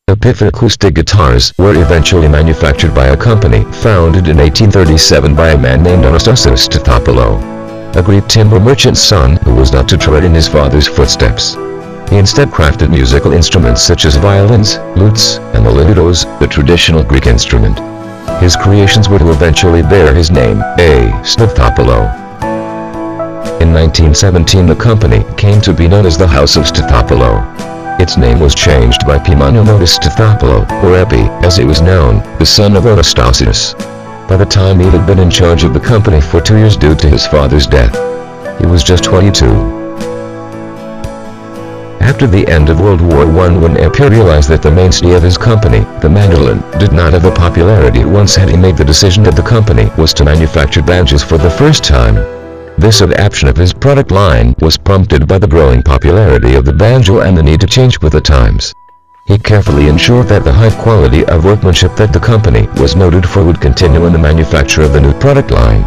Epiphone Acoustic guitars were eventually manufactured by a company founded in 1837 by a man named Anastasios Statopoulos, a Greek timber merchant's son who was not to tread in his father's footsteps. He instead crafted musical instruments such as violins, lutes, and the liutos, the traditional Greek instrument. His creations were to eventually bear his name, A. Statopoulos. In 1917 the company came to be known as the House of Statopoulos. Its name was changed by Epiphone Statopoulos, or Epi, as it was known, the son of Anastasios. By the time he had been in charge of the company for 2 years due to his father's death, he was just 22. After the end of World War I, when Epi realized that the mainstay of his company, the mandolin, did not have the popularity it once had, he made the decision that the company was to manufacture banjos for the first time. This adaptation of his product line was prompted by the growing popularity of the banjo and the need to change with the times. He carefully ensured that the high quality of workmanship that the company was noted for would continue in the manufacture of the new product line.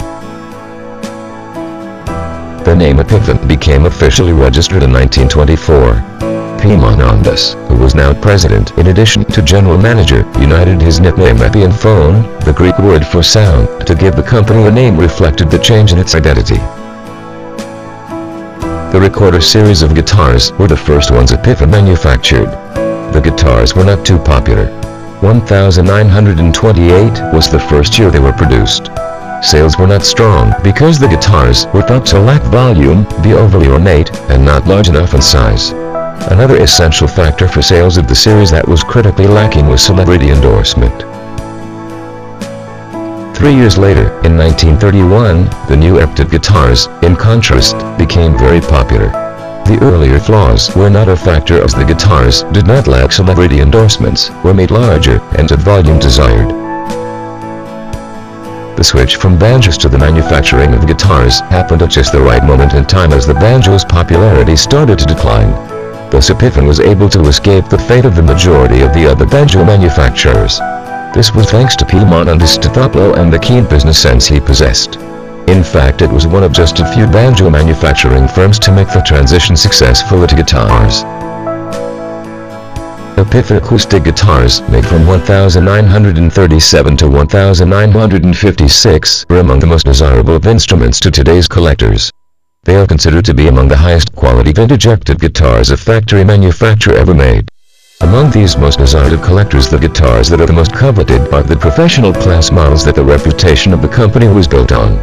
The name Epiphone became officially registered in 1924. Epaminondas, who was now president in addition to general manager, united his nickname Epi and phone, the Greek word for sound, to give the company a name reflected the change in its identity. The recorder series of guitars were the first ones Epiphone manufactured. The guitars were not too popular. 1928 was the first year they were produced. Sales were not strong because the guitars were thought to lack volume, be overly ornate, and not large enough in size. Another essential factor for sales of the series that was critically lacking was celebrity endorsement. 3 years later, in 1931, the new Epiphone guitars, in contrast, became very popular. The earlier flaws were not a factor as the guitars did not lack celebrity endorsements, were made larger, and had volume desired. The switch from banjos to the manufacturing of guitars happened at just the right moment in time as the banjo's popularity started to decline. Thus Epiphone was able to escape the fate of the majority of the other banjo manufacturers. This was thanks to Epiphone Statopoulos and the keen business sense he possessed. In fact, it was one of just a few banjo manufacturing firms to make the transition successful to guitars. Epiphone acoustic guitars, made from 1937 to 1956, were among the most desirable of instruments to today's collectors. They are considered to be among the highest quality vintage octave guitars a factory manufacturer ever made. Among these most desired of collectors, the guitars that are the most coveted are the professional class models that the reputation of the company was built on.